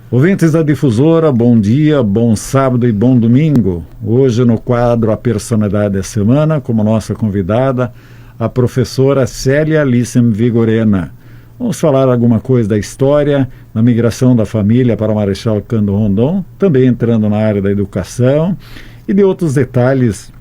Ouvintes da Difusora, bom dia, bom sábado e bom domingo. Hoje no quadro A Personalidade da Semana, como nossa convidada, a professora Célia Lissem Vigorena. Vamos falar alguma coisa da história, da migração da família para Marechal Cândido Rondon, também entrando na área da educação e de outros detalhes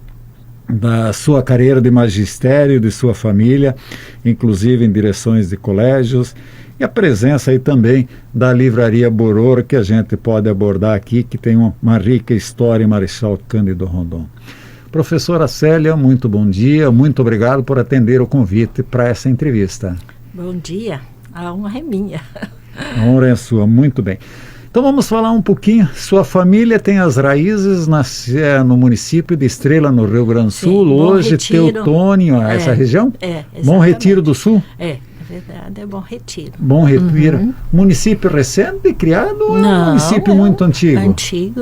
da sua carreira de magistério, de sua família, inclusive em direções de colégios, e a presença aí também da Livraria Bororo, que a gente pode abordar aqui, que tem uma rica história em Marechal Cândido Rondon. Professora Célia, muito bom dia, muito obrigado por atender o convite para essa entrevista. Bom dia, a honra é minha. A honra é sua, muito bem. Então vamos falar um pouquinho. Sua família tem as raízes no município de Estrela, no Rio Grande do Sul. Sim, hoje Teutônio, essa região? Exatamente. Bom Retiro do Sul? É verdade, é Bom Retiro. Bom Retiro. Município recente, criado, ou Não, município muito antigo? Antigo,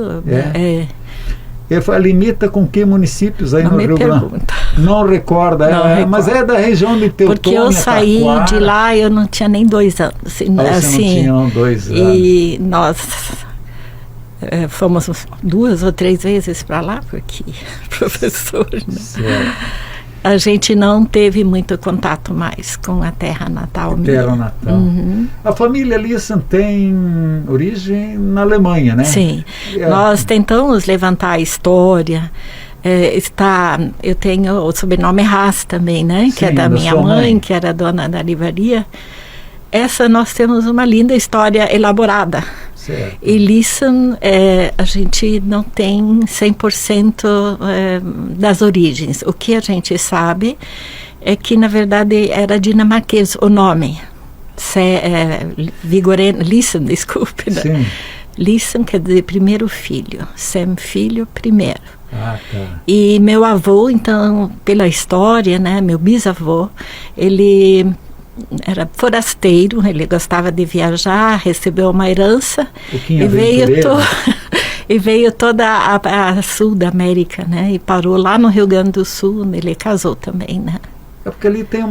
Limita com que municípios aí não no me Rio Grande? Não recorda, mas é da região de Teutônio. Porque eu saí de lá, eu não tinha nem 2 anos. Você não tinha 2 anos. E nós fomos 2 ou 3 vezes para lá, porque professor, né? Certo. A gente não teve muito contato mais com a terra natal. Terra natal. A família Lissem tem origem na Alemanha, né? Sim. Nós tentamos levantar a história. Eu tenho o sobrenome Haas também, né? Sim, que é da minha mãe, que era dona da livraria. Essa nós temos uma linda história elaborada. Certo. E Lissem, a gente não tem 100% das origens. O que a gente sabe é que, na verdade, era dinamarquês o nome. Vigorena, Lissem, desculpe. Né? Sim. Lissem quer dizer primeiro filho, Sem filho primeiro. Ah, tá. E meu avô, então, pela história, né, meu bisavô, ele era forasteiro, ele gostava de viajar, recebeu uma herança e veio toda a sul da América, né? E parou lá no Rio Grande do Sul, ele casou também, né? É porque ali tem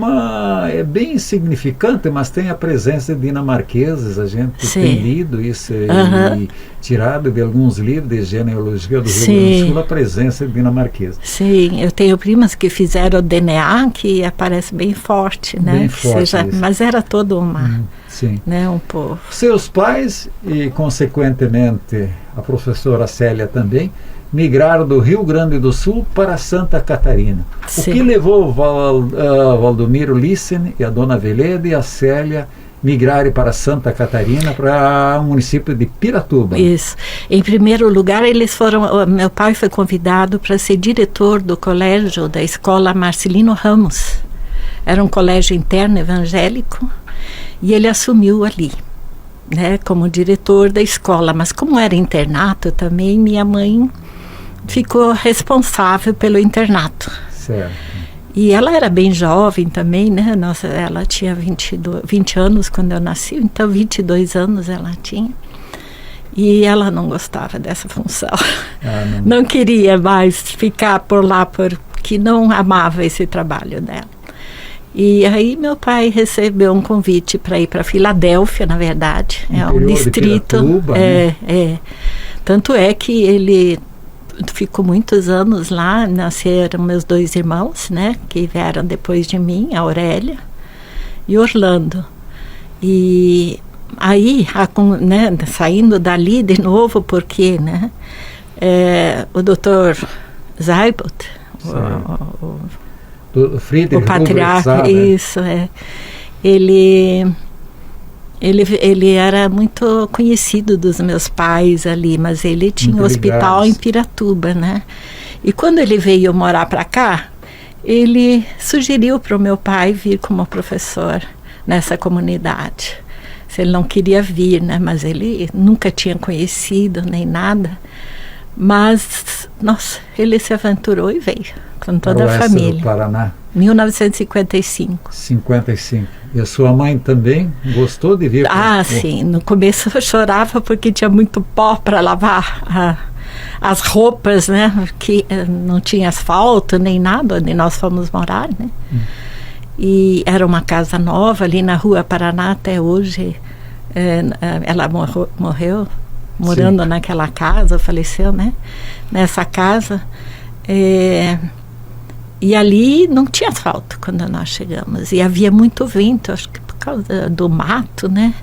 é bem insignificante, mas tem a presença de dinamarqueses, a gente tem lido isso e tirado de alguns livros de genealogia do Rio Grande do Sul a presença de dinamarqueses. Sim, eu tenho primas que fizeram o DNA, que aparece bem forte, né? Bem forte. Mas era todo um povo. Seus pais e, consequentemente, a professora Célia também, migraram do Rio Grande do Sul para Santa Catarina. Sim. O que levou Valdomiro Lissem e a dona Veleda e a Célia migrarem para Santa Catarina, para o município de Piratuba? Isso. Em primeiro lugar, meu pai foi convidado para ser diretor do colégio da escola Marcelino Ramos. Era um colégio interno evangélico e ele assumiu ali, né, como diretor da escola. Mas como era internato também, minha mãe ficou responsável pelo internato. Certo. E ela era bem jovem também, né? Ela tinha 20 anos quando eu nasci, então 22 anos ela tinha. E ela não gostava dessa função. Não queria mais ficar por lá, porque não amava esse trabalho dela. E aí meu pai recebeu um convite para ir para Filadélfia, na verdade. É um distrito. Piratuba, né? Tanto é que ele ficou muitos anos lá, nasceram meus 2 irmãos, né, que vieram depois de mim, a Aurélia e Orlando. E aí, saindo dali de novo, porque, né, o doutor Zeibelt, o patriarca, isso, ele era muito conhecido dos meus pais ali, mas ele tinha um hospital em Piratuba, né? E quando ele veio morar para cá, ele sugeriu para o meu pai vir como professor nessa comunidade. Se ele não queria vir, né? Mas ele nunca tinha conhecido nem nada. Mas, nossa, ele se aventurou e veio com toda a família. Do Paraná. 1955. 55. E a sua mãe também gostou de vir? Sim. No começo eu chorava porque tinha muito pó para lavar as roupas, né? Que não tinha asfalto nem nada onde nós fomos morar, né? E era uma casa nova ali na Rua Paraná até hoje. Ela morreu morando naquela casa, faleceu, né? Nessa casa. E ali não tinha asfalto quando nós chegamos. E havia muito vento, acho que por causa do mato, né?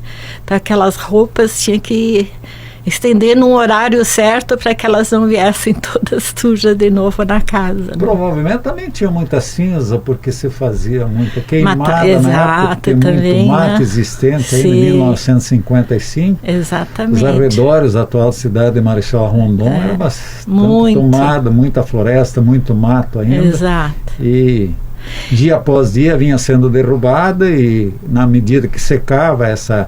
Então aquelas roupas tinha que estender num horário certo para que elas não viessem todas sujas de novo na casa. Né? Provavelmente também tinha muita cinza, porque se fazia muita queimada na época, também, muito mato, né? existente aí em 1955. Exatamente. Os arredores da atual cidade de Marechal Rondon era bastante tomada, muita floresta, muito mato ainda. Exato. E dia após dia vinha sendo derrubada, e na medida que secava essa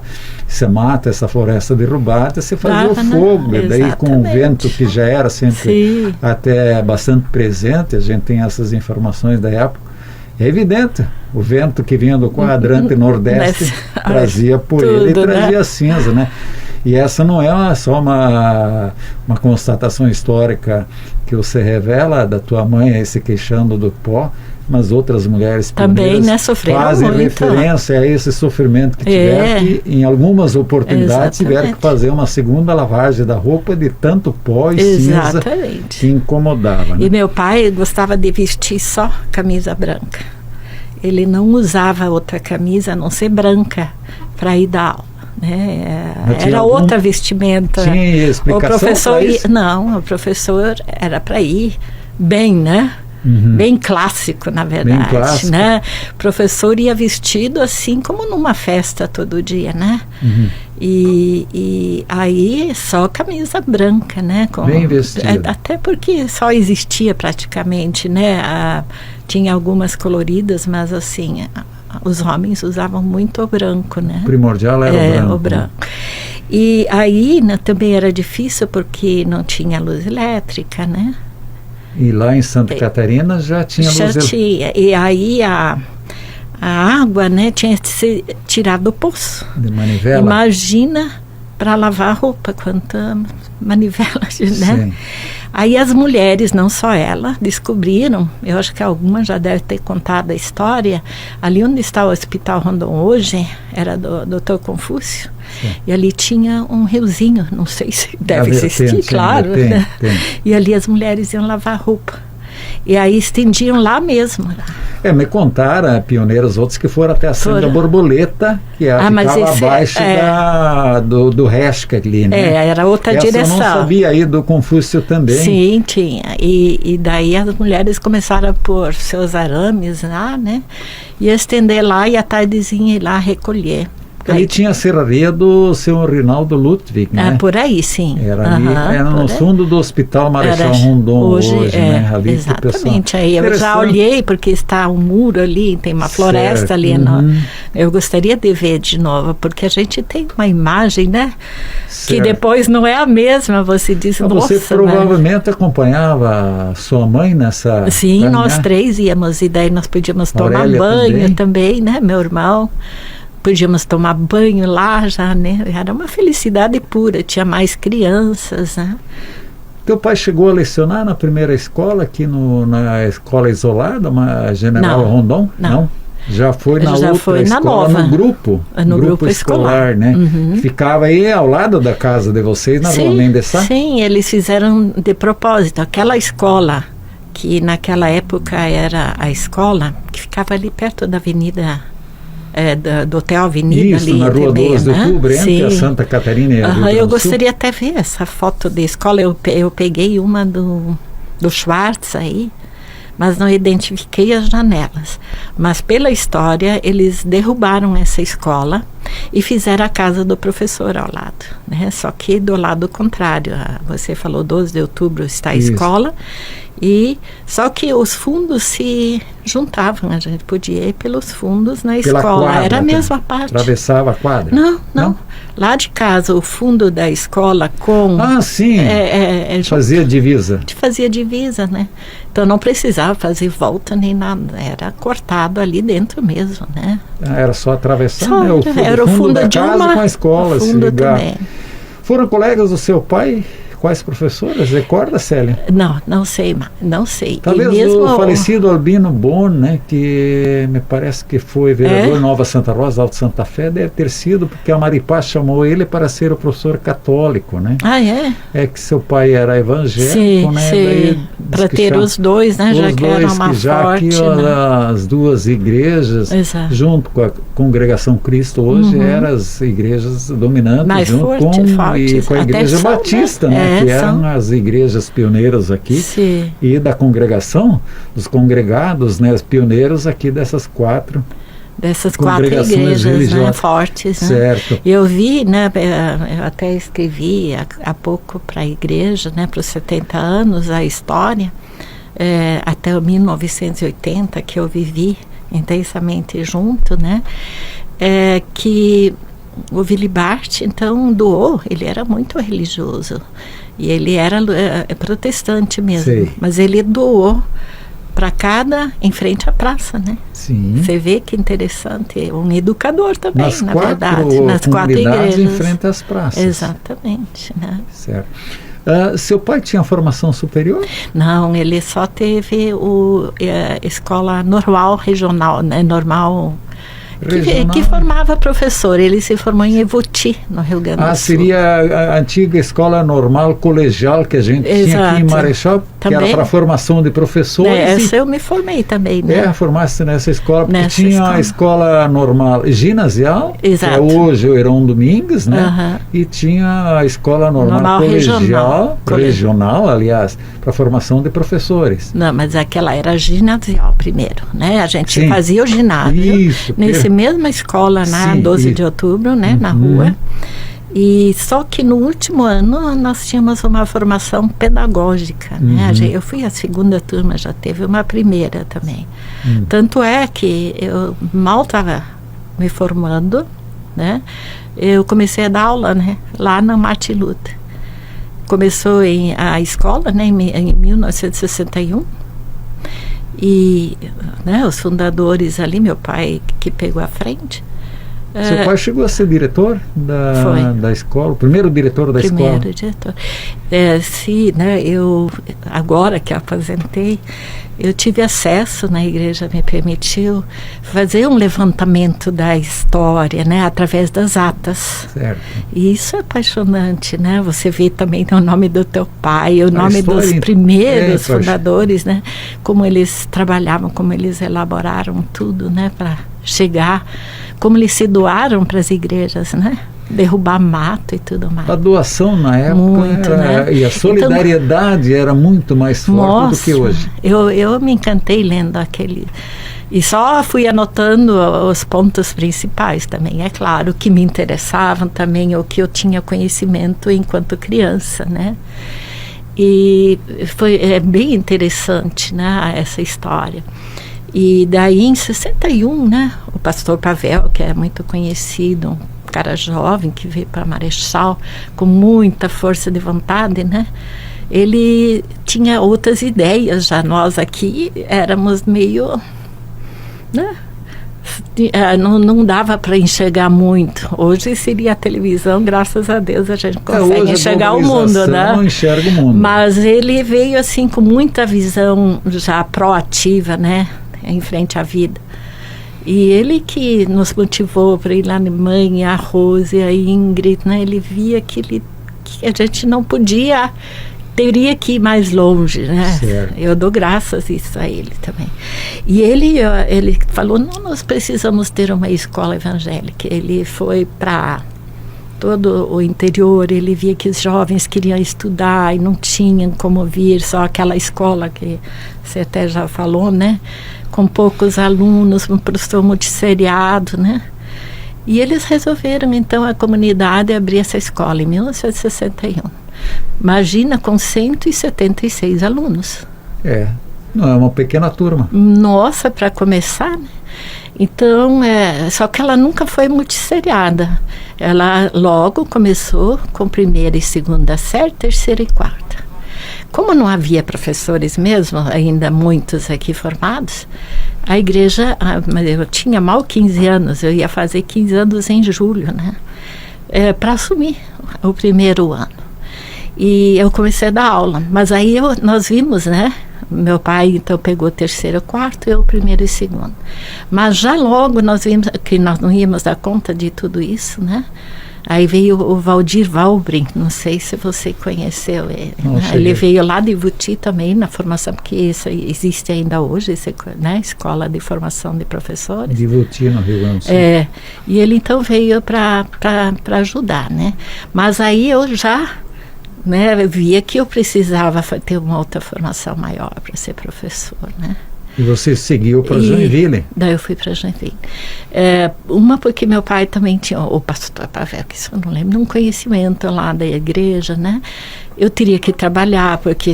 mata, essa floresta derrubada, se fazia o fogo, e daí com o vento que já era sempre até bastante presente, a gente tem essas informações da época, é evidente, o vento que vinha do quadrante nordeste trazia poeira e trazia cinza, né? E essa não é só uma constatação histórica que você revela da tua mãe aí se queixando do pó, mas outras mulheres também, né, sofreram fazem muito. referência a esse sofrimento que tiveram, que em algumas oportunidades tiveram que fazer uma segunda lavagem da roupa de tanto pó e cinza que incomodava. Né? E meu pai gostava de vestir só camisa branca. Ele não usava outra camisa a não ser branca para ir dar aula. Era outra vestimenta. Tinha explicação? O professor não, o professor era para ir bem, né? Bem clássico, na verdade, bem clássico. Né? O professor ia vestido assim como numa festa todo dia, né? E aí só camisa branca, né? Bem vestido. Até porque só existia praticamente, né? Tinha algumas coloridas, mas assim, os homens usavam muito o branco, né? O primordial era o branco. E aí também era difícil porque não tinha luz elétrica, né? E lá em Santa Catarina já tinha luz elétrica. Já tinha. E aí a água, né, tinha que ser tirada do poço. De manivela. Imagina para lavar a roupa, quanta manivela, né? Sim. Aí as mulheres, não só ela, descobriram, eu acho que algumas já devem ter contado a história, ali onde está o Hospital Rondon hoje, era do Dr. Confúcio, e ali tinha um riozinho, não sei se deve existir, claro, né? Tem. E ali as mulheres iam lavar roupa. E aí estendiam lá mesmo. Me contaram, pioneiros outros, que foram até a Sanga Borboleta, que ficava abaixo do Resca ali, né? Era outra direção. Eu não sabia aí do Confúcio também. Sim, tinha. E daí as mulheres começaram a pôr seus arames lá, né? E estender lá e à tardezinha ir lá recolher. Ali tinha a serraria do seu Rinaldo Ludwig, né? Por aí, sim. Era ali, era no fundo do Hospital Marechal Rondon hoje, né? Ali exatamente. Aí eu já olhei, porque está um muro ali, tem uma floresta ali. Eu gostaria de ver de novo, porque a gente tem uma imagem, né? Que depois não é a mesma, você diz, nossa. Você provavelmente acompanhava a sua mãe nessa... Sim, nós três íamos, e daí nós podíamos tomar banho também, né? Meu irmão. Podíamos tomar banho lá já, né? Era uma felicidade pura, tinha mais crianças, né? Teu pai chegou a lecionar na primeira escola, aqui na escola isolada, General Rondon? Não. Já foi na outra escola, nova. no grupo escolar, né? Ficava aí ao lado da casa de vocês, na Rua Mendesá? Sim, eles fizeram de propósito. Aquela escola, que naquela época era a escola, que ficava ali perto da avenida... do Hotel Avenida. Isso, ali na Rua 2 de Outubro, entre a Santa Catarina e a Rio Grande do Sul. Eu gostaria até ver essa foto da escola. Eu peguei uma do Schwartz aí, mas não identifiquei as janelas. Mas pela história, eles derrubaram essa escola e fizeram a casa do professor ao lado, né? Só que do lado contrário. Você falou 12 de outubro está a escola, e só que os fundos se juntavam, a gente podia ir pelos fundos na escola, quadra, era a mesma parte. Atravessava a quadra? Não. Lá de casa, o fundo da escola com... sim, fazia divisa. Fazia divisa, né? Então não precisava fazer volta nem nada, era cortado ali dentro mesmo, né? Era só atravessar, né? Era o fundo da de casa uma, com a escola, o fundo também. Foram colegas do seu pai? quais professoras? Recorda, Célia? Não sei, não sei. Talvez mesmo o falecido Albino Bon, né, que me parece que foi vereador Nova Santa Rosa, Alto Santa Fé, deve ter sido, porque a Maripá chamou ele para ser o professor católico, né? É que seu pai era evangélico, né? Para ter os dois, né? Já que era uma forte, aqui, né? As duas igrejas, junto com a Congregação Cristo, hoje eram as igrejas dominantes, mais junto com a Igreja Batista, né? Que eram as igrejas pioneiras aqui, e da congregação, os congregados, né? Os pioneiros aqui dessas quatro igrejas, né, fortes, né? Certo. Eu vi, né, eu até escrevi há pouco para a igreja, né, para os 70 anos, a história, até 1980, que eu vivi intensamente junto, né, que o Willy Barth, então, doou, ele era muito religioso, e ele era protestante mesmo, mas ele doou para cada, em frente à praça, né? Sim. Você vê que interessante, um educador também, na verdade, nas quatro igrejas em frente às praças. Exatamente, né? Certo. Seu pai tinha formação superior? Não, ele só teve escola normal regional, né? Normal. Que formava professor. Ele se formou em Evoti, no Rio Grande do Sul. Seria a antiga escola normal colegial que a gente tinha aqui em Marechal, também, que era para formação de professores. Essa eu me formei também, né? Formaste nessa escola, porque tinha a escola normal ginasial, que é hoje o Heron Domingues, né? E tinha a escola normal regional, aliás, para formação de professores. Não, mas aquela era ginasial primeiro, né? A gente fazia o ginásio. Isso, mesma escola na 12 de outubro, né, na rua. E só que no último ano nós tínhamos uma formação pedagógica, né? Eu fui a segunda turma, já teve uma primeira também. Tanto é que eu mal estava me formando, né? Eu comecei a dar aula, né, lá na Martin Luther. Começou a escola, né, em 1961. E, né, os fundadores ali, meu pai que pegou a frente. Seu pai chegou a ser diretor da escola, o primeiro diretor da escola? Primeiro diretor. Sim, né, eu, agora que aposentei, eu tive acesso, na igreja me permitiu fazer um levantamento da história, né, através das atas. Certo. E isso é apaixonante, né? Você vê também o nome do teu pai, o nome dos primeiros fundadores, né? Como eles trabalhavam, como eles elaboraram tudo, né, para chegar, como eles se doaram para as igrejas, né? Derrubar mato e tudo mais. A doação na época né? E a solidariedade era muito mais forte do que hoje. Eu me encantei lendo aquele. E só fui anotando os pontos principais também, é claro, que me interessavam também, ou que eu tinha conhecimento enquanto criança, né? E foi bem interessante, né, essa história. E daí em 61, né, o pastor Pavel, que é muito conhecido, um cara jovem que veio para Marechal com muita força de vontade, né, ele tinha outras ideias. Já nós aqui éramos meio, né, não dava para enxergar muito. Hoje seria a televisão, graças a Deus a gente consegue enxergar o mundo, né? Enxerga o mundo. Mas ele veio assim com muita visão já proativa, né, em frente à vida. E ele que nos motivou para ir lá na mãe, a Rose, a Ingrid, né? Ele via que a gente não podia, teria que ir mais longe, né? Certo. Eu dou graças isso a ele também. E ele falou, não, nós precisamos ter uma escola evangélica. Ele foi para todo o interior, ele via que os jovens queriam estudar e não tinham como vir, só aquela escola que você até já falou, né? Com poucos alunos, um professor multisseriado, né? E eles resolveram, então, a comunidade abrir essa escola em 1961. Imagina, com 176 alunos. Não é uma pequena turma. Nossa, para começar, né? Então, só que ela nunca foi multisseriada. Ela logo começou com primeira e segunda série, terceira e quarta. Como não havia professores mesmo, ainda muitos aqui formados, a igreja, eu tinha mal 15 anos, eu ia fazer 15 anos em julho, né? Para assumir o primeiro ano. E eu comecei a dar aula. Mas aí nós vimos, né? Meu pai, então, pegou o 3º e 4º, eu o 1º e 2º. Mas já logo nós vimos que nós não íamos dar conta de tudo isso, né? Aí veio o Valdir Valbrin, não sei se você conheceu ele. Né? Ele veio lá de Ivuti também, na formação, porque isso existe ainda hoje, né? Escola de Formação de Professores. De Ivuti, no Rio Grande do Sul. E ele então veio para ajudar, né? Mas aí eu já... né, via que eu precisava ter uma outra formação maior para ser professor, né? E você seguiu para Joinville? Daí eu fui para Joinville. Uma porque meu pai também tinha, o pastor Pavel, que isso eu não lembro, um conhecimento lá da igreja, né? Eu teria que trabalhar, porque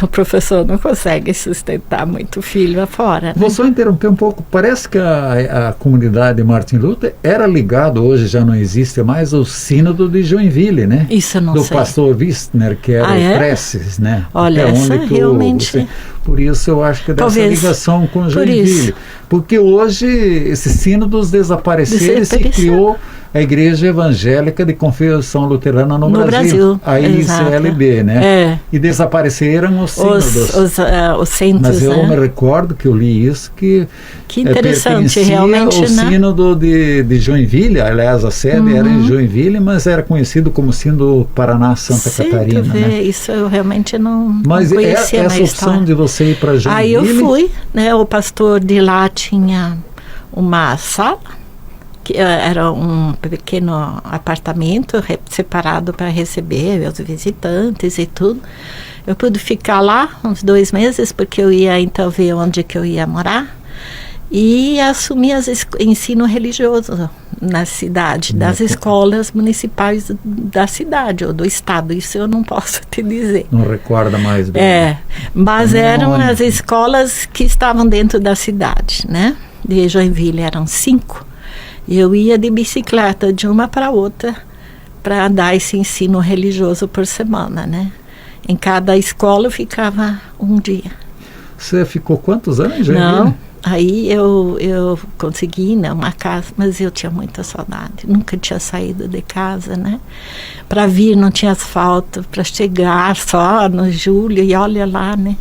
o professor não consegue sustentar muito filho afora, né? Vou só interromper um pouco. Parece que a comunidade Martin Luther era ligada, hoje já não existe mais, ao sínodo de Joinville, né? Isso eu não sei. Do pastor Wistner, que era o Preces, né? Olha, essa realmente... Por isso eu acho que dessa ligação com Joinville. Porque hoje esses sínodos desapareceram e se criou a Igreja Evangélica de Confissão Luterana no Brasil. A ICLB, né? E desapareceram os sínodos. Os centros, mas eu me recordo que eu li isso, que interessante, realmente, o sínodo de Joinville, aliás, a sede era em Joinville, mas era conhecido como sínodo Paraná Santa Catarina. Né? Isso eu realmente não mas conhecia. Mas essa opção de você ir para Joinville... Aí eu fui, né? O pastor de lá tinha uma sala, que era um pequeno apartamento separado para receber os visitantes e tudo. Eu pude ficar lá uns 2 meses, porque eu ia então ver onde que eu ia morar, e assumi ensino religioso na cidade, das escolas municipais da cidade ou do estado. Isso eu não posso te dizer. Não recorda mais bem. Mas eram as escolas que estavam dentro da cidade, né? De Joinville eram 5. Eu ia de bicicleta de uma para outra para dar esse ensino religioso por semana, né? Em cada escola eu ficava um dia. Você ficou quantos anos em Joinville? Não, aí eu consegui, né, uma casa, mas eu tinha muita saudade. Nunca tinha saído de casa, né? Para vir não tinha asfalto, para chegar só no julho, e olha lá, né?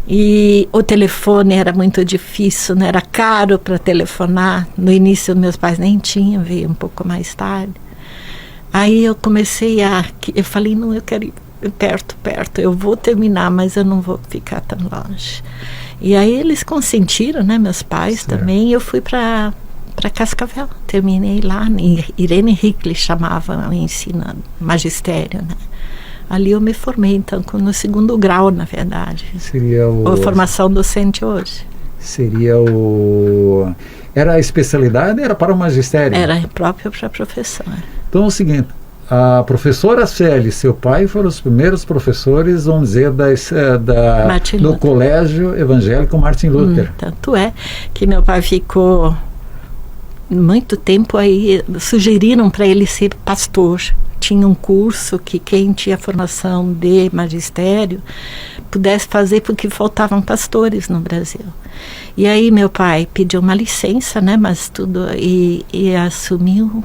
E o telefone era muito difícil, né? Era caro para telefonar. No início meus pais nem tinham, veio um pouco mais tarde. Aí eu comecei eu falei, não, eu quero ir perto, eu vou terminar, mas eu não vou ficar tão longe. E aí eles consentiram, né? Meus pais também, e eu fui para Cascavel, terminei lá, Irene Hickley chamava o ensino, magistério, né? Ali eu me formei, então, no 2º grau, na verdade. Seria a formação docente hoje. Seria Era a especialidade, era para o magistério? Era próprio para professor. Então é o seguinte, a professora Célia e seu pai foram os primeiros professores, vamos dizer, do Colégio Evangélico Martin Luther. Tanto é que meu pai ficou muito tempo aí, sugeriram para ele ser pastor. Tinha um curso que quem tinha formação de magistério pudesse fazer, porque faltavam pastores no Brasil. E aí meu pai pediu uma licença, né, mas tudo, e assumiu,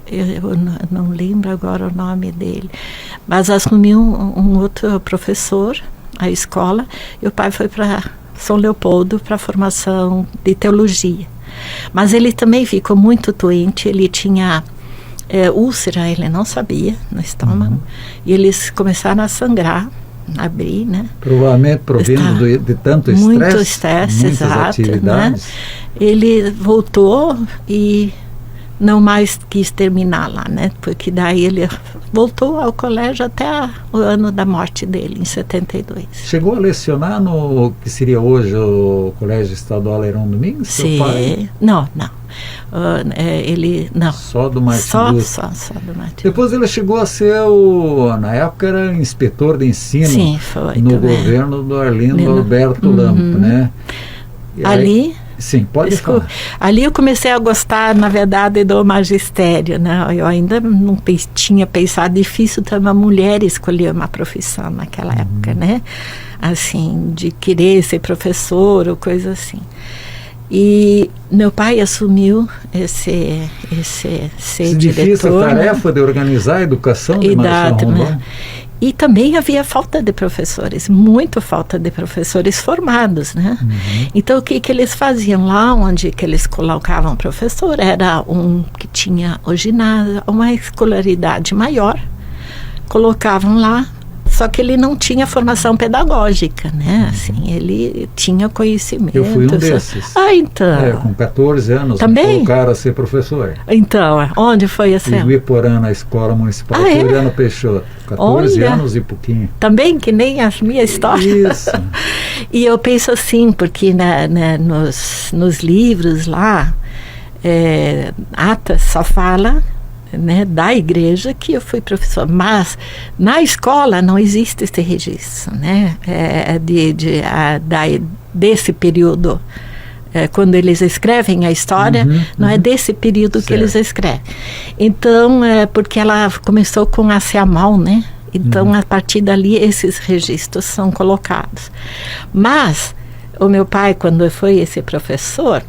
eu não lembro agora o nome dele, mas assumiu um outro professor, a escola, e o pai foi para São Leopoldo para formação de teologia. Mas ele também ficou muito doente, ele tinha úlcera, ele não sabia, no estômago, e eles começaram a sangrar, abrir, né? Provavelmente provindo de tanto estresse. Muito estresse, exato, né? Ele voltou e não mais quis terminar lá, né? Porque daí ele voltou ao colégio até o ano da morte dele, em 72. Chegou a lecionar no que seria hoje o Colégio Estadual Heron Domingos? Sim. Seu pai? Não. Ele não. Só do Martin Luther. Só do Martin. Depois ele chegou a ser na época era inspetor de ensino. Sim, foi no governo do Arlindo Alberto Lampo, né? E ali. Aí, sim, pode falar. Ali eu comecei a gostar, na verdade, do magistério, né? Eu ainda não tinha pensado, difícil ter uma mulher escolher uma profissão naquela época, né? Assim, de querer ser professor ou coisa assim. E meu pai assumiu esse ser diretor. Difícil a tarefa de organizar a educação de Marechal Rondon. E também havia falta de professores, muito falta de professores formados, né? Então, o que eles faziam lá, onde que eles colocavam professor, era um que tinha o ginásio, uma escolaridade maior, colocavam lá, só que ele não tinha formação pedagógica, né? Assim, ele tinha conhecimento. Eu fui um desses. Então. Com 14 anos, também? Me colocaram a ser professor. Então, onde foi essa? Em Guiporã, na Escola Municipal Floriano Peixoto. 14 anos e pouquinho. Também, que nem a minha história. Isso. E eu penso assim, porque nos livros lá, Atas só fala, né, da igreja que eu fui professor, mas na escola não existe esse registro, né, desse período. Quando eles escrevem a história, não é desse período que eles escrevem. Então, porque ela começou com a Seamal, né? Então, a partir dali, esses registros são colocados. Mas, o meu pai, quando foi esse professor,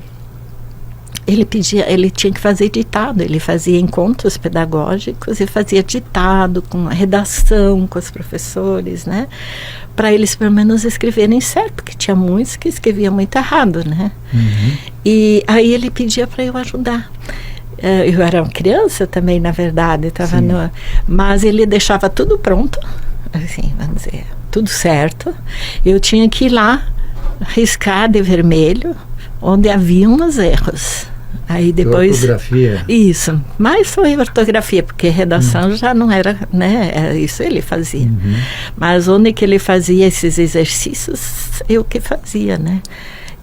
ele tinha que fazer ditado, ele fazia encontros pedagógicos e fazia ditado com a redação com os professores, né? Para eles pelo menos escreverem certo, porque tinha muitos que escreviam muito errado, né? E aí ele pedia para eu ajudar. Eu era uma criança também, na verdade, mas ele deixava tudo pronto, assim, vamos dizer, tudo certo. Eu tinha que ir lá, riscar de vermelho, onde havia uns erros. Aí depois... Ortografia. Isso, mas foi ortografia, porque redação já não era, né? Isso ele fazia. Mas onde que ele fazia esses exercícios, eu que fazia, né?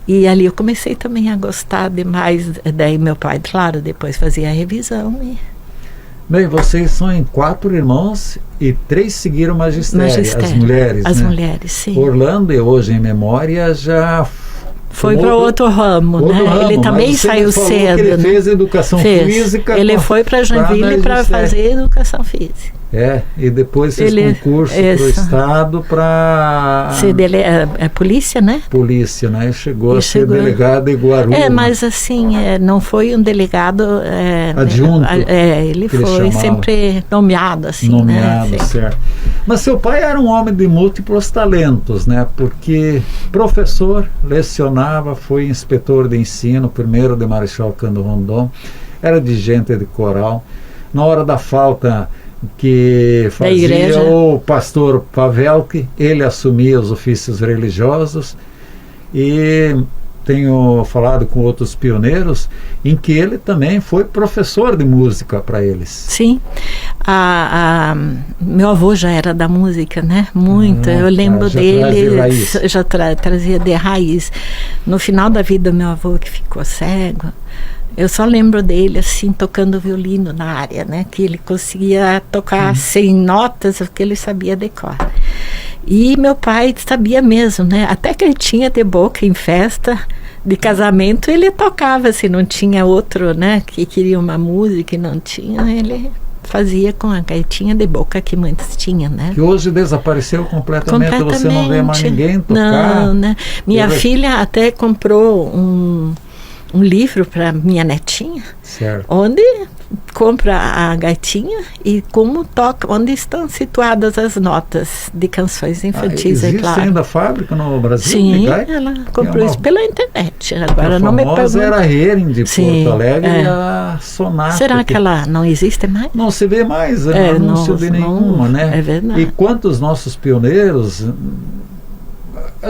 E ali eu comecei também a gostar demais. Daí meu pai, claro, depois fazia a revisão. Bem, vocês são em 4 irmãos e 3 seguiram magistério. As mulheres, As né? mulheres, sim. Orlando, hoje em memória, já... Foi para outro ramo, né? Ele também saiu cedo. Ele fez educação física. Ele foi para Joinville para fazer educação física. E depois fez concurso para o Estado para... polícia, né? Polícia, né? Chegou a ser delegado em Guarulhos. Mas assim, não foi um delegado... adjunto. Ele foi sempre nomeado, assim, nomeado, né? Certo. Mas seu pai era um homem de múltiplos talentos, né? Porque professor, lecionava, foi inspetor de ensino, primeiro de Marechal Cândido Rondon, era dirigente de coral. Na hora da falta que fazia o pastor Pavelki, ele assumia os ofícios religiosos, e tenho falado com outros pioneiros em que ele também foi professor de música para eles. Sim, meu avô já era da música, né? Muito, eu lembro dele, já trazia de raiz. No final da vida do meu avô, que ficou cego, eu só lembro dele, assim, tocando violino na área, né? Que ele conseguia tocar 100 notas, porque ele sabia decorar. E meu pai sabia mesmo, né? Até que ele tinha de boca em festa de casamento, ele tocava, se não tinha outro, né? Que queria uma música e não tinha, ele fazia com a gaitinha de boca que muitos tinham, né? Que hoje desapareceu completamente. Você não vê mais ninguém tocar. Não, né? Minha filha até comprou um livro para minha netinha, certo, onde compra a gaitinha e como toca, onde estão situadas as notas de canções infantis. Existe ainda a fábrica no Brasil? Sim, ela comprou isso pela internet. Agora não me pergunto. Era a Hering de Porto Alegre e a Sonata. Será que ela não existe mais? Não se vê mais anúncio de nenhuma, né? É verdade. E quantos nossos pioneiros...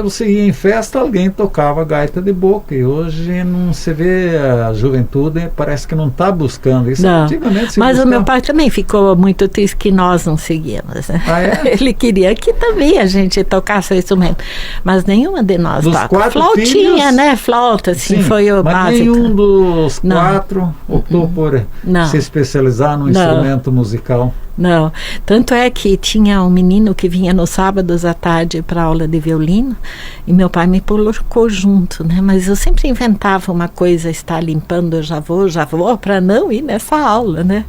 Você ia em festa, alguém tocava gaita de boca, e hoje não se vê, a juventude parece que não está buscando isso. Não. Mas o meu pai também ficou muito triste que nós não seguíamos, né? Ele queria que também a gente tocasse isso mesmo, mas nenhuma de nós toca. Flautinha, filhos, né? Flauta, assim, foi o básico. Mas nenhum dos 4 optou por se especializar no instrumento musical. Não, tanto é que tinha um menino que vinha nos sábados à tarde para aula de violino, e meu pai me colocou junto, né? Mas eu sempre inventava uma coisa, estar limpando, eu já vou, para não ir nessa aula, né?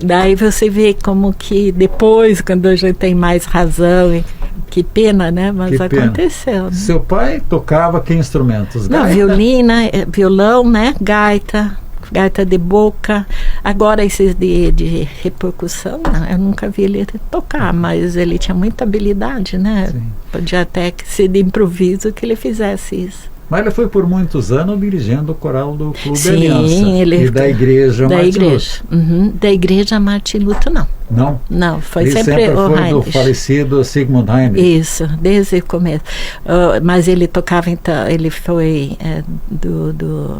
Daí você vê como que depois, quando a gente tem mais razão, que pena, né? Mas que aconteceu. Né? Seu pai tocava que instrumentos? Não, violão, né? Gaita de boca. Agora esses de repercussão, não, eu nunca vi ele tocar, mas ele tinha muita habilidade, né? Sim. Podia até ser de improviso que ele fizesse isso. Mas ele foi por muitos anos dirigindo o coral do Clube Aliança. E da igreja Martin Luther. Da igreja Martin Luther, não. Não? Não, foi ele sempre o foi Heinrich. Do falecido Sigmund Heinrich. Isso, desde o começo. Mas ele tocava, então, ele foi do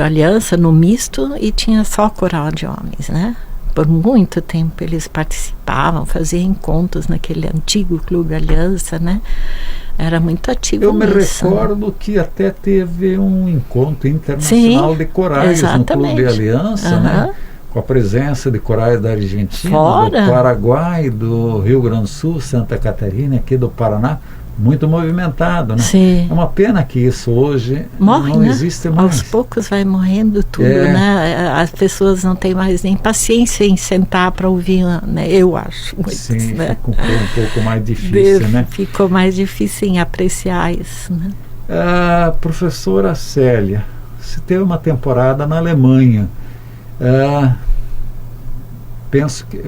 Aliança no misto e tinha só coral de homens, né? Por muito tempo eles participavam, faziam encontros naquele antigo Clube Aliança, né? Era muito ativo. Eu me recordo que até teve um encontro internacional de corais no Clube Aliança, né? Com a presença de corais da Argentina, do Paraguai, do Rio Grande do Sul, Santa Catarina, aqui do Paraná. Muito movimentado, né? Sim. É uma pena que isso hoje não existe mais. Aos poucos vai morrendo tudo, né? As pessoas não têm mais nem paciência em sentar para ouvir, né? Eu acho. Sim, né? Ficou um pouco mais difícil, né? Ficou mais difícil em apreciar isso, né? Professora Célia, você teve uma temporada na Alemanha. Penso que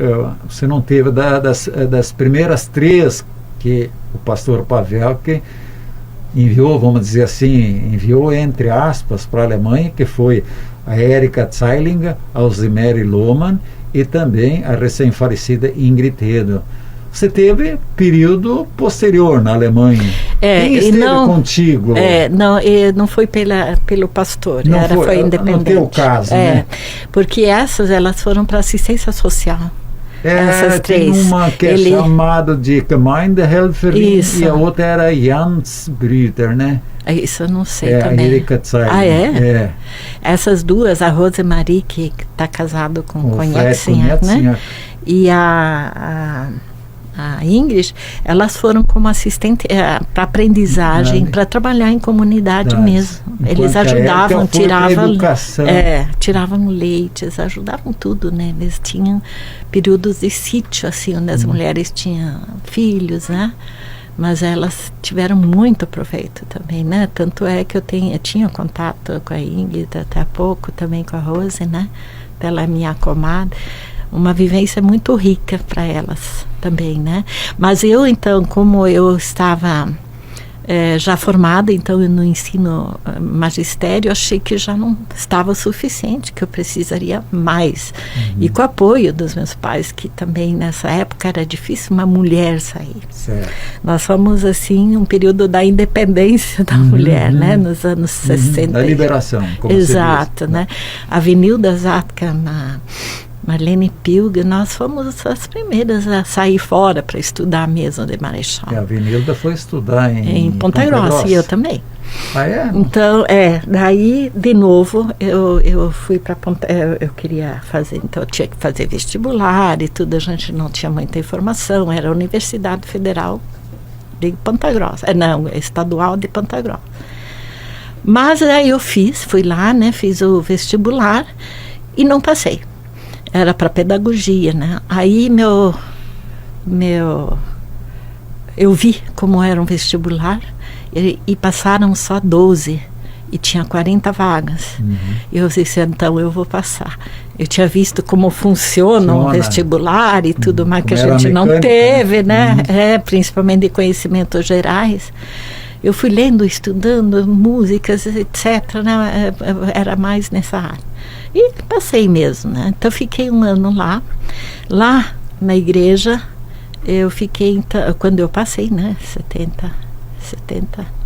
você não teve das primeiras 3 que o pastor Pavel que enviou, vamos dizer assim, entre aspas para a Alemanha, que foi a Erika Zeilinger, a Rosemary Lohmann e também a recém-falecida Ingrid Hedel. Você teve período posterior na Alemanha. Quem esteve contigo? Não foi pelo pastor, foi independente. No teu caso, né? Porque elas foram para assistência social. Essas 3. Tem uma que é chamada de Gemeindehelferin e a outra era Jansbrüder, né? Isso eu não sei também. A Erika Zeilinger. Essas 2, a Rosemarie, que está casado com Konietzscher, né? E a Ingrid, elas foram como assistente para aprendizagem, para trabalhar em comunidade mesmo. Eles ajudavam, tiravam leites, ajudavam tudo, né? Eles tinham períodos de sítio, assim, onde as mulheres tinham filhos, né? Mas elas tiveram muito proveito também, né? Tanto é que eu tinha contato com a Ingrid até há pouco, também com a Rose, né? Ela é minha comadre. Uma vivência muito rica para elas também, né? Mas eu, então, como eu estava já formada, então, no ensino magistério, achei que já não estava suficiente, que eu precisaria mais. E com o apoio dos meus pais, que também nessa época era difícil uma mulher sair. Certo. Nós fomos, assim, um período da independência da mulher, né? Nos anos 60. Da liberação, como exato, né? A Avenida Zatka, Marlene Pilger, nós fomos as primeiras a sair fora para estudar mesmo de Marechal. E a Avenida foi estudar em Ponta Grossa, e eu também. Ah, é? Então, daí, de novo, eu fui para Ponta... Eu queria fazer, então eu tinha que fazer vestibular e tudo, a gente não tinha muita informação, era a Universidade Federal de Ponta Grossa, estadual de Ponta Grossa. Mas aí eu fui lá, né, fiz o vestibular e não passei. Era para pedagogia, né? Aí eu vi como era um vestibular e passaram só 12 e tinha 40 vagas. E eu disse, então eu vou passar. Eu tinha visto como funciona um vestibular e tudo mais que a gente não teve, né? Principalmente de conhecimentos gerais. Eu fui lendo, estudando músicas, etc., né? Era mais nessa área. E passei mesmo, né? Então fiquei um ano lá na igreja, eu fiquei, então, quando eu passei, né?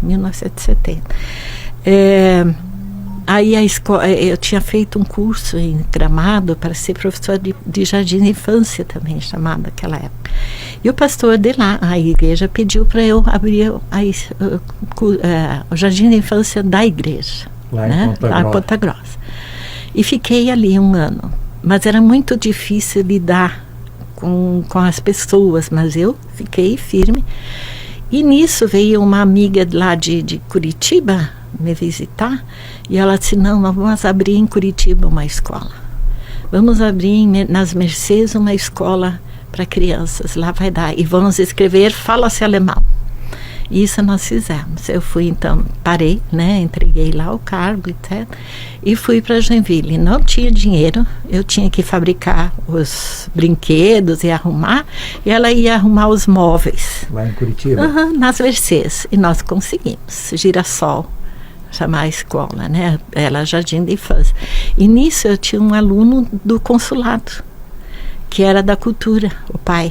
1970. Aí a escola, eu tinha feito um curso em Gramado para ser professora de jardim de infância também, chamado naquela época. E o pastor de lá, a igreja, pediu para eu abrir o jardim de infância da igreja, lá em Ponta Grossa. E fiquei ali um ano. Mas era muito difícil lidar com as pessoas, mas eu fiquei firme. E nisso veio uma amiga lá de Curitiba me visitar, e ela disse, não, nós vamos abrir em Curitiba uma escola. vamos abrir nas Mercês uma escola para crianças, lá vai dar, e vamos escrever Fala-se Alemão. Isso nós fizemos. Eu fui, então, parei, né, entreguei lá o cargo, etc. E fui para Joinville. Não tinha dinheiro, eu tinha que fabricar os brinquedos e arrumar, e ela ia arrumar os móveis. Lá em Curitiba? Nas Mercês. E nós conseguimos. Girassol, chamar a escola, né? Ela Jardim de Infância. E nisso eu tinha um aluno do consulado, que era da cultura, o pai.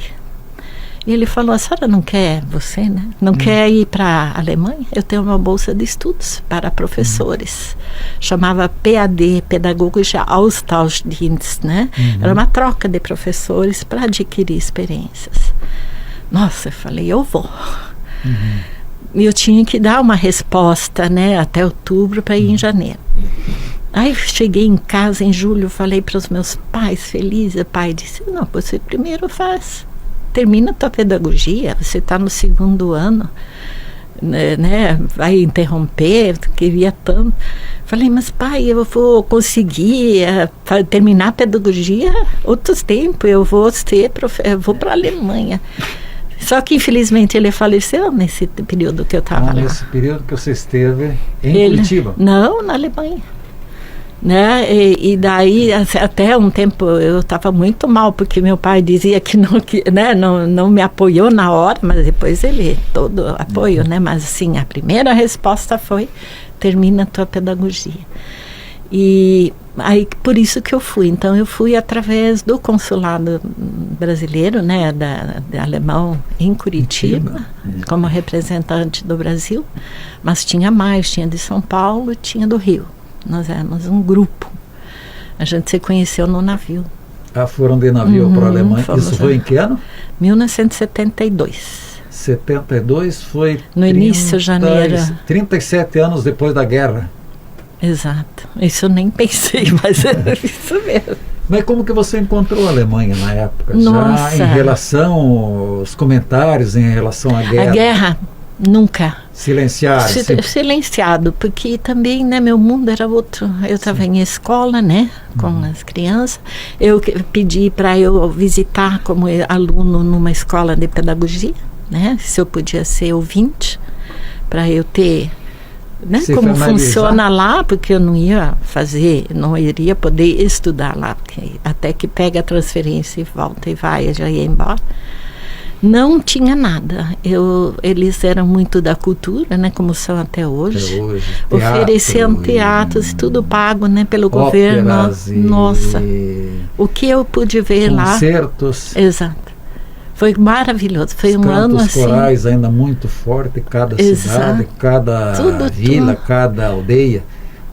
E ele falou, a senhora não quer, você, né? Não quer ir para a Alemanha? Eu tenho uma bolsa de estudos para professores. Chamava PAD, Pädagogische Austauschdienst, né? Era uma troca de professores para adquirir experiências. Nossa, eu falei, eu vou. E eu tinha que dar uma resposta, né? Até outubro para ir em janeiro. Aí cheguei em casa em julho, falei para os meus pais, feliz. O pai disse, não, você primeiro termina a tua pedagogia, você está no 2º ano, né? Vai interromper, queria tanto. Falei, mas pai, eu vou conseguir terminar a pedagogia outros tempos, eu vou para a Alemanha. Só que infelizmente ele faleceu nesse período que eu estava lá. Nesse período que você esteve em Curitiba? Não, na Alemanha. Né? E daí até um tempo eu estava muito mal, porque meu pai dizia que não me apoiou na hora, mas depois ele todo apoio, né? Mas assim, a primeira resposta foi, termina a tua pedagogia. E aí por isso que eu fui. Então eu fui através do consulado brasileiro, né, da alemão em Curitiba, como representante do Brasil, mas tinha mais, tinha de São Paulo, tinha do Rio. Nós éramos um grupo. A gente se conheceu no navio. Foram de navio para a Alemanha. Isso foi em que ano? 1972. 72 foi... No início de janeiro. 37 anos depois da guerra. Exato. Isso eu nem pensei, mas era isso mesmo. Mas como que você encontrou a Alemanha na época? Nossa. Já em relação aos comentários em relação à guerra? A guerra, nunca. Silenciado, porque também, né, meu mundo era outro. Eu estava em escola, né, com as crianças. Eu pedi para eu visitar como aluno numa escola de pedagogia, né, se eu podia ser ouvinte, para eu ter, né, como funciona lá, porque eu não iria poder estudar lá, porque até que pega a transferência e volta e vai, eu já ia embora. Não tinha nada. Eles eram muito da cultura, né, como são até hoje. Ofereciam teatros, tudo pago, né, pelo governo. Nossa, o que eu pude ver lá. Concertos. Exato. Foi maravilhoso. Foi um ano assim. Cantos corais ainda muito forte, cada cidade, cada vila, cada aldeia.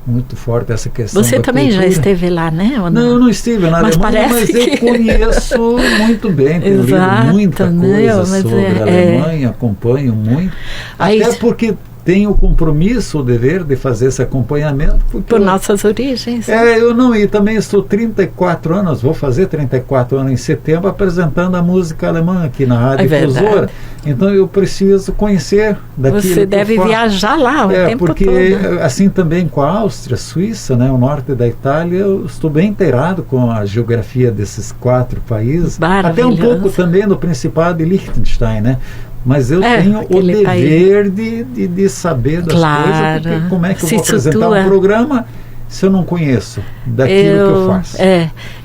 Muito forte essa questão. Você também cultura. Já esteve lá, né? Ou não, eu não estive na Alemanha, mas eu conheço muito bem. Tenho lido muita coisa sobre a Alemanha, acompanho muito. Até porque tenho o compromisso, o dever de fazer esse acompanhamento. Por nossas origens. Eu não, e também estou 34 anos, vou fazer 34 anos em setembro, apresentando a música alemã aqui na Rádio Difusora. Então eu preciso conhecer daquilo. Você deve viajar lá o tempo porque todo. Assim também com a Áustria, Suíça, né, o norte da Itália, eu estou bem inteirado com a geografia desses 4 países. Até um pouco também no Principado de Liechtenstein, né? Mas eu tenho o dever de saber das coisas, porque como é que eu vou apresentar um programa se eu não conheço daquilo que eu faço?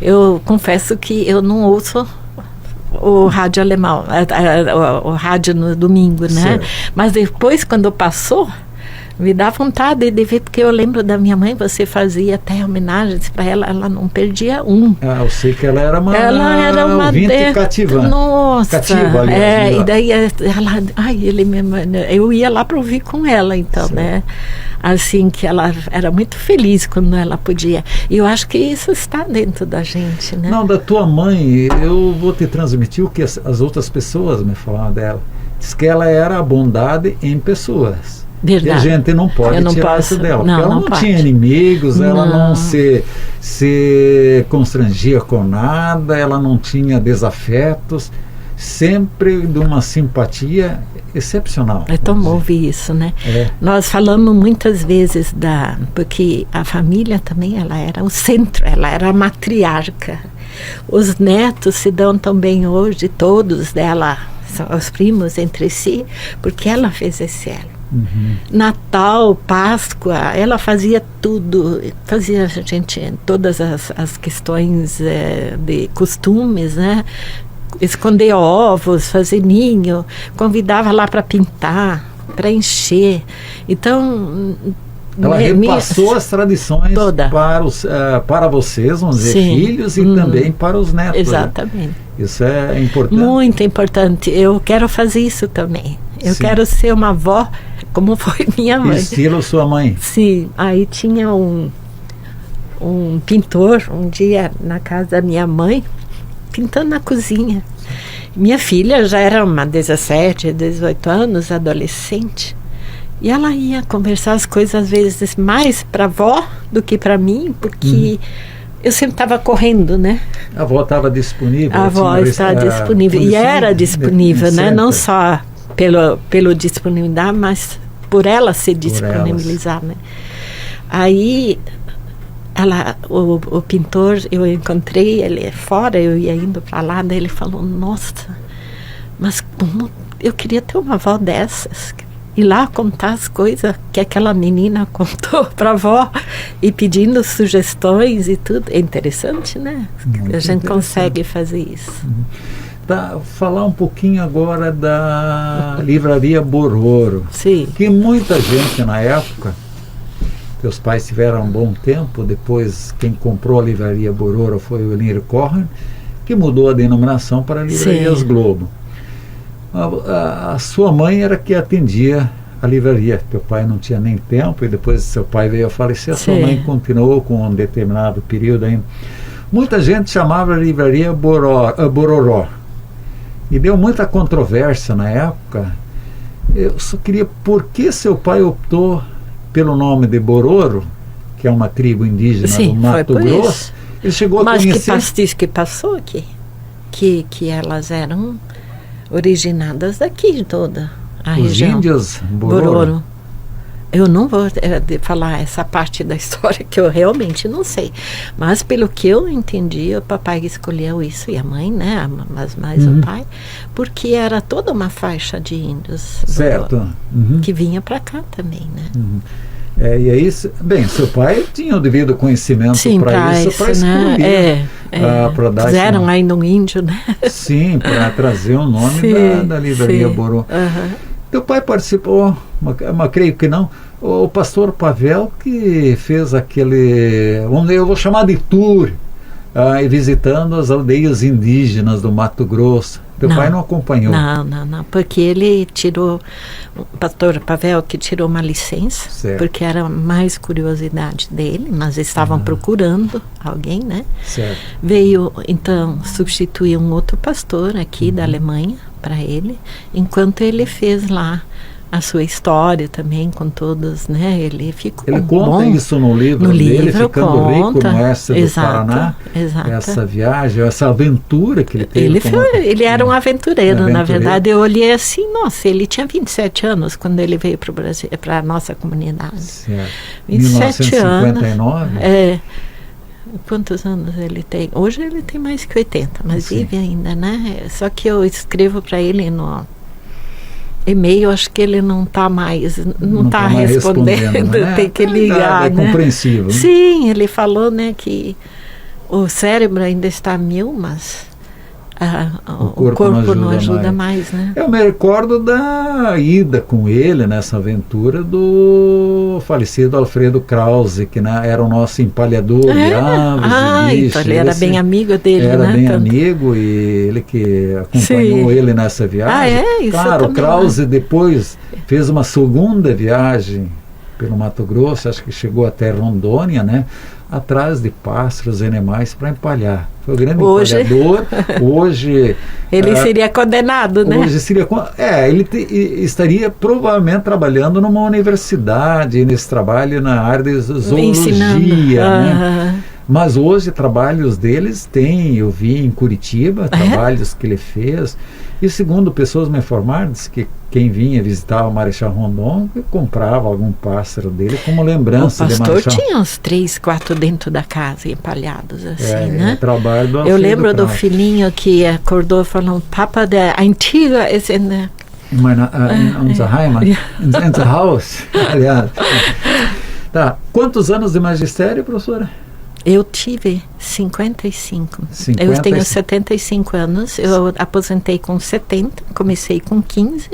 Eu confesso que eu não ouço o rádio alemão, o rádio no domingo, né? Certo. Mas depois, quando passou, me dá vontade de ver, porque eu lembro da minha mãe, você fazia até homenagens para ela, ela não perdia um. Eu sei que ela era uma ouvinte cativante. Nossa, cativa, aliás, e daí ela, eu ia lá para ouvir com ela, então, certo. Né? Assim, que ela era muito feliz quando ela podia. E eu acho que isso está dentro da gente, né? Não, da tua mãe, eu vou te transmitir o que as outras pessoas me falaram dela. Diz que ela era a bondade em pessoas. Verdade. E a gente não pode tirar isso dela. Não, porque ela não tinha inimigos, ela não se constrangia com nada, ela não tinha desafetos. sempre de uma simpatia excepcional. É tão bom ouvir isso, né? É. Nós falamos muitas vezes porque a família também, ela era o centro, ela era a matriarca. Os netos se dão tão bem hoje, todos dela, são os primos entre si, porque ela fez esse elo. Uhum. Natal, Páscoa, ela fazia tudo, fazia todas as questões de costumes, né? Esconder ovos, fazer ninho, convidava lá para pintar, para encher. Então, ela repassou as tradições para vocês, vamos dizer, filhos, e também para os netos. Exatamente. Né? Isso é importante. Muito importante. Eu quero fazer isso também. Eu quero ser uma avó como foi minha mãe. Estilo sua mãe. Sim. Aí tinha um pintor, um dia na casa da minha mãe, pintando na cozinha. Minha filha já era uma 17, 18 anos, adolescente. E ela ia conversar as coisas, às vezes, mais para a avó do que para mim, porque eu sempre estava correndo, né? A avó estava disponível? A avó estava disponível. E era disponível, né? Não só pelo disponibilidade, mas por ela se disponibilizar, né? Aí, o pintor, eu encontrei ele fora, eu ia indo para lá, daí ele falou, nossa, mas como eu queria ter uma avó dessas, ir lá contar as coisas que aquela menina contou para a avó e pedindo sugestões e tudo. É interessante, né? Muito a gente consegue fazer isso. Falar um pouquinho agora da livraria Bororo. Sim. Que muita gente na época, teus pais tiveram um bom tempo, depois quem comprou a livraria Bororo foi o Elnir Corran, que mudou a denominação para Livrarias Globo. A sua mãe era que atendia a livraria. Teu pai não tinha nem tempo, e depois seu pai veio a falecer, a sua mãe continuou com um determinado período ainda. Muita gente chamava a livraria Bororó, e deu muita controvérsia na época. Eu só queria, por que seu pai optou pelo nome de Bororo, que é uma tribo indígena do Mato Grosso? Ele chegou a conhecer... Mas que passou aqui, que elas eram originadas daqui toda a região. Os índios Bororo. Eu não vou falar essa parte da história que eu realmente não sei, mas pelo que eu entendi, o papai escolheu isso, e a mãe, né, mas mais o pai, porque era toda uma faixa de índios certo. Que vinha para cá também, né? E aí, bem, seu pai tinha o devido conhecimento para isso, para escolher. Fizeram ainda um índio, né? Sim, para trazer o nome da livraria Bororó. Teu pai participou, mas creio que não, o pastor Pavel, que fez aquele, eu vou chamar de tour, visitando as aldeias indígenas do Mato Grosso. Teu pai não acompanhou? Não, porque ele tirou, o pastor Pavel, que tirou uma licença, porque era mais curiosidade dele, mas estavam procurando alguém, né? Certo. Veio, então, substituir um outro pastor aqui da Alemanha para ele, enquanto ele fez lá a sua história também com todos, né? Ele ficou conta isso no livro dele, Ficando Rico no Oeste do Paraná. Exato. Essa viagem, essa aventura que ele teve. Ele era um aventureiro, na verdade. Eu olhei assim, nossa, ele tinha 27 anos quando ele veio para o Brasil, para a nossa comunidade. Certo. 27 1959? anos. Quantos anos ele tem? Hoje ele tem mais que 80, mas vive ainda, né? Só que eu escrevo para ele no e-mail, acho que ele não está mais, não está respondendo, né? Tem que ligar, né? É compreensível. Né? Sim, ele falou, né, que o cérebro ainda está a mil, mas o corpo não ajuda mais, né? Eu me recordo da ida com ele nessa aventura do falecido Alfredo Krause, que era o nosso empalhador de aves e bichos. Então ele era bem amigo dele, era né? Bem amigo, e ele que acompanhou ele nessa viagem. Isso claro, o Krause depois fez uma segunda viagem pelo Mato Grosso, acho que chegou até Rondônia, né? atrás de pássaros e animais para empalhar. Foi o grande empalhador. Hoje ele seria condenado, né? Hoje seria, estaria provavelmente trabalhando numa universidade, nesse trabalho na área de zoologia, né? Mas hoje trabalhos deles eu vi em Curitiba, trabalhos que ele fez, e segundo pessoas me informaram, disse que quem vinha visitar o Marechal Rondon comprava algum pássaro dele como lembrança de Marechal. O pastor tinha uns 3, 4 dentro da casa, empalhados assim, né? Trabalho do Eu lembro do filhinho que acordou falando, Papa, a antiga é in unser Heimat, in the house, aliás. Tá. Quantos anos de magistério, professora? Eu tive 55. Eu tenho 75 anos. Eu aposentei com 70, comecei com 15.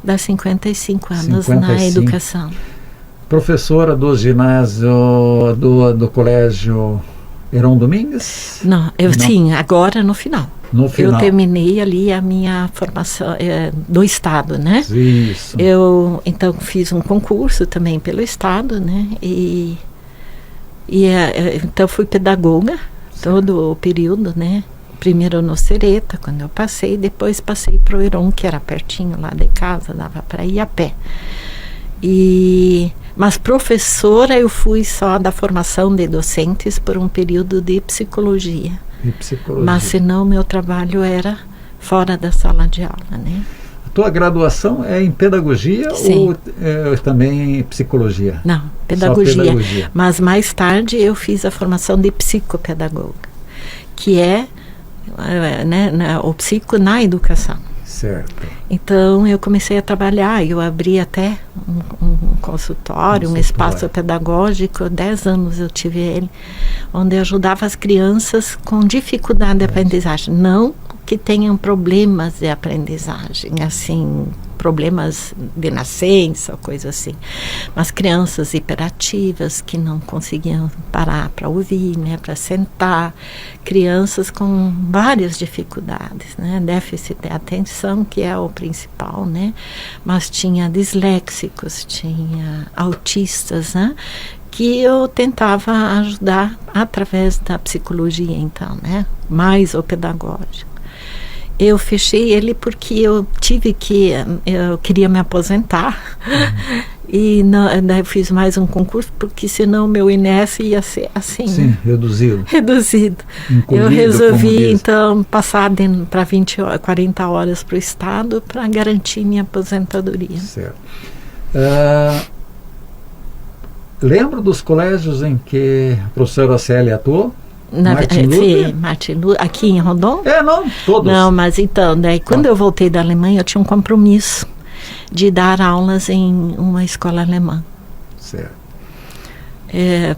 Dá 55 anos na educação. Professora do ginásio do colégio Heron Domingues? Não. Sim, agora no final. Eu terminei ali a minha formação do Estado, né? Isso. Eu, então, fiz um concurso também pelo Estado, né? Então fui pedagoga todo o período, né? Primeiro no Sereta, quando eu passei, depois passei para o Heron, que era pertinho lá de casa, dava para ir a pé. Mas professora eu fui só da formação de docentes por um período de psicologia. Mas senão meu trabalho era fora da sala de aula, né? Tua graduação é em pedagogia? Sim. Ou também em psicologia? Não, pedagogia. Mas mais tarde eu fiz a formação de psicopedagoga, que é o psico na educação. Certo. Então eu comecei a trabalhar, eu abri até um consultório, um espaço pedagógico, 10 anos eu tive ele, onde eu ajudava as crianças com dificuldade de aprendizagem, não que tenham problemas de aprendizagem, assim, problemas de nascença, coisa assim, mas crianças hiperativas que não conseguiam parar para ouvir, né, para sentar, crianças com várias dificuldades, né, déficit de atenção, que é o principal, né, mas tinha disléxicos, tinha autistas, né, que eu tentava ajudar através da psicologia, então, né, mais o pedagógico. Eu fechei ele porque eu queria me aposentar e daí eu fiz mais um concurso, porque senão meu INSS ia ser assim. Sim, reduzido. Eu resolvi então passar para 40 horas para o Estado para garantir minha aposentadoria. Certo. Lembro dos colégios em que a professora Célia atuou? Martin Luther, aqui em Rondon? Não, todos. Não, mas então, daí quando eu voltei da Alemanha, eu tinha um compromisso de dar aulas em uma escola alemã. Certo.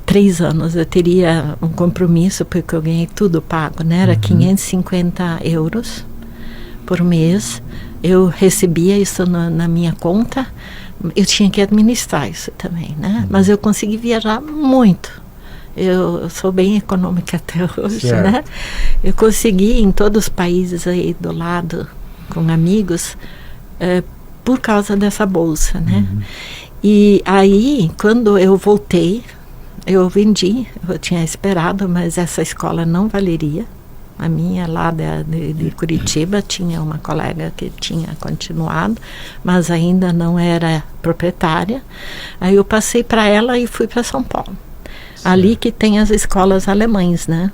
3 anos eu teria um compromisso, porque eu ganhei tudo pago, né? Era 550 euros por mês. Eu recebia isso na minha conta. Eu tinha que administrar isso também, né? Mas eu consegui viajar muito. Eu sou bem econômica até hoje, né? Eu consegui em todos os países aí do lado, com amigos, por causa dessa bolsa, né? E aí, quando eu voltei, eu vendi, eu tinha esperado, mas essa escola não valeria. A minha lá de Curitiba tinha uma colega que tinha continuado, mas ainda não era proprietária. Aí eu passei para ela e fui para São Paulo. Ali que tem as escolas alemães, né?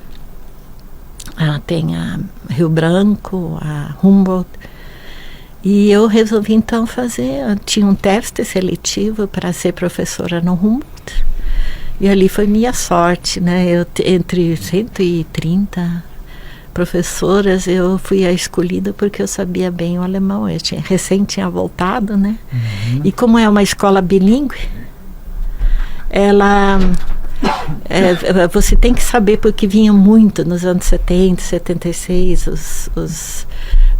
Tem a Rio Branco, a Humboldt. E eu resolvi então tinha um teste seletivo para ser professora no Humboldt. E ali foi minha sorte, né? Entre 130 professoras, eu fui a escolhida porque eu sabia bem o alemão. Eu recém tinha voltado, né? E como é uma escola bilíngue, você tem que saber, porque vinha muito nos anos 70, 76,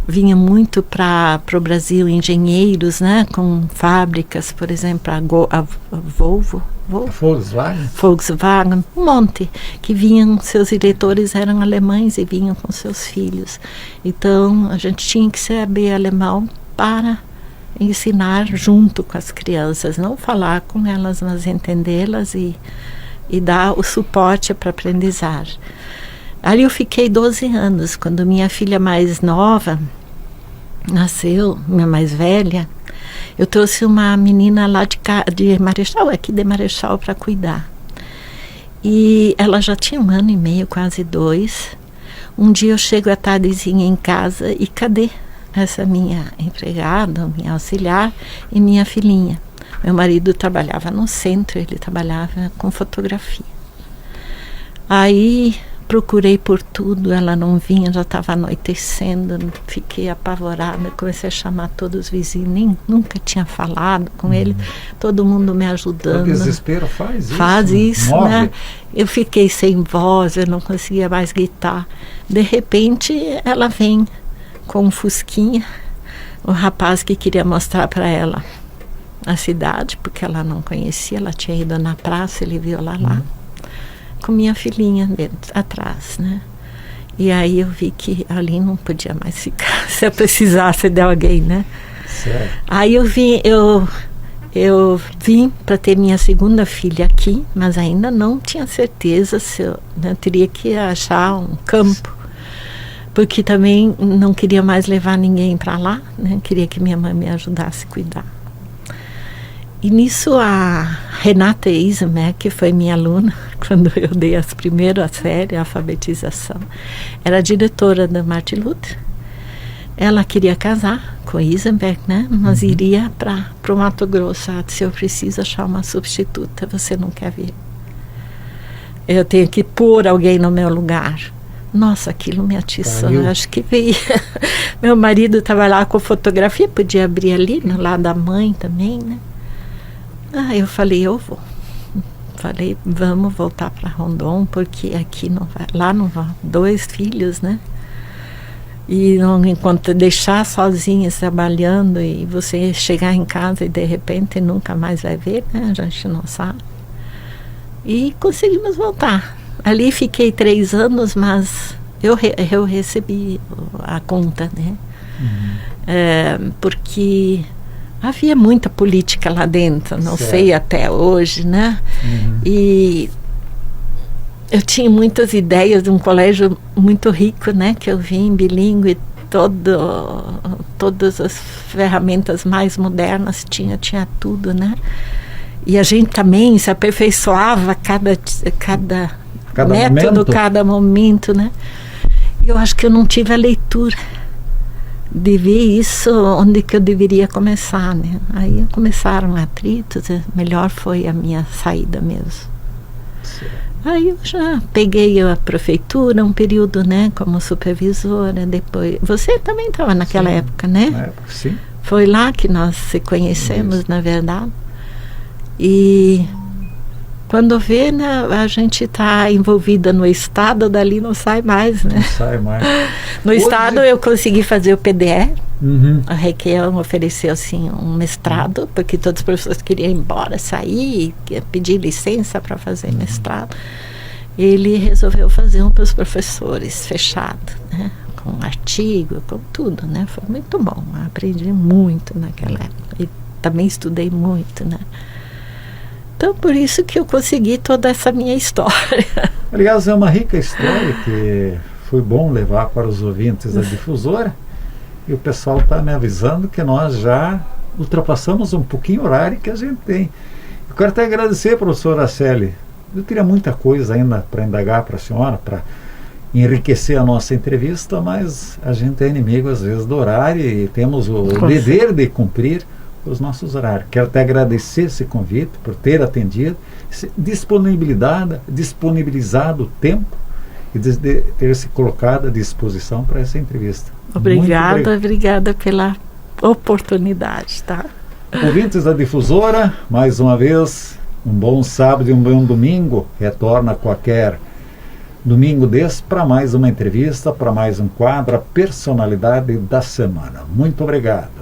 vinha muito para o Brasil engenheiros, né, com fábricas, por exemplo, a Volkswagen, um monte, que vinham, seus eleitores eram alemães e vinham com seus filhos. Então, a gente tinha que saber alemão para ensinar junto com as crianças, não falar com elas, mas entendê-las e e dar o suporte para aprendizagem. Ali eu fiquei 12 anos. Quando minha filha mais nova nasceu, minha mais velha, eu trouxe uma menina lá de Marechal, aqui de Marechal, para cuidar. E ela já tinha 1 ano e meio, quase 2. Um dia eu chego à tardezinha em casa e cadê essa minha empregada, minha auxiliar e minha filhinha? Meu marido trabalhava no centro, ele trabalhava com fotografia. Aí procurei por tudo, ela não vinha, já estava anoitecendo, fiquei apavorada, comecei a chamar todos os vizinhos, nunca tinha falado com ele, todo mundo me ajudando. O desespero faz isso. Faz isso, move. né? Eu fiquei sem voz, eu não conseguia mais gritar. De repente, ela vem com um fusquinha, o rapaz que queria mostrar para ela a cidade, porque ela não conhecia, ela tinha ido na praça, ele viu ela lá. Com minha filhinha dentro, atrás, né? E aí eu vi que ali não podia mais ficar, se eu precisasse de alguém, né? Certo. Aí eu vim para ter minha segunda filha aqui, mas ainda não tinha certeza se eu teria que achar um campo, porque também não queria mais levar ninguém para lá, né? Queria que minha mãe me ajudasse a cuidar. E nisso a Renata Eisenberg, que foi minha aluna, quando eu dei as primeiras séries, a alfabetização, era diretora da Martin Luther. Ela queria casar com Eisenberg, né? Mas iria para o Mato Grosso. Ela disse, eu preciso achar uma substituta, você não quer vir? Eu tenho que pôr alguém no meu lugar. Nossa, aquilo me atiçou, acho que veio. Meu marido trabalhava com fotografia, podia abrir ali, no lado da mãe também, né? Eu falei, eu vou. Falei, vamos voltar para Rondon, porque aqui não vai, lá não vai. 2 filhos, né? E não enquanto deixar sozinhas trabalhando e você chegar em casa e de repente nunca mais vai ver, né? A gente não sabe. E conseguimos voltar. Ali fiquei 3 anos, mas eu recebi a conta, né? Porque havia muita política lá dentro, não sei até hoje, né? E eu tinha muitas ideias de um colégio muito rico, né? Que eu vim bilíngue, todas as ferramentas mais modernas, tinha tudo, né? E a gente também se aperfeiçoava cada método, momento. Cada momento, né? E eu acho que eu não tive a leitura de ver isso onde que eu deveria começar, né? Aí começaram atritos, melhor foi a minha saída mesmo. Aí eu já peguei a prefeitura um período, né, como supervisora, depois... Você também estava naquela época, né? Na época, sim. Foi lá que nós se conhecemos, na verdade. E quando vê, né, a gente está envolvida no Estado, dali não sai mais, né? Não sai mais. No Estado eu consegui fazer o PDE. A Requião ofereceu assim um mestrado, porque todos os professores queriam ir embora, sair, pedir licença para fazer mestrado. Ele resolveu fazer um para os professores, fechado, né? Com artigo, com tudo, né? Foi muito bom, aprendi muito naquela época. E também estudei muito, né? Então, por isso que eu consegui toda essa minha história. Aliás, é uma rica história que foi bom levar para os ouvintes da difusora. E o pessoal está me avisando que nós já ultrapassamos um pouquinho o horário que a gente tem. Eu quero até agradecer, professora Célia. Eu teria muita coisa ainda para indagar para a senhora, para enriquecer a nossa entrevista, mas a gente é inimigo às vezes do horário e temos o dever de cumprir os nossos horários. Quero até agradecer esse convite por ter atendido, disponibilizado o tempo e de ter se colocado à disposição para essa entrevista. Obrigada pela oportunidade, tá? Ouvintes da difusora, mais uma vez, um bom sábado e um bom domingo. Retorna qualquer domingo desse para mais uma entrevista, para mais um quadro, a personalidade da semana. Muito obrigado.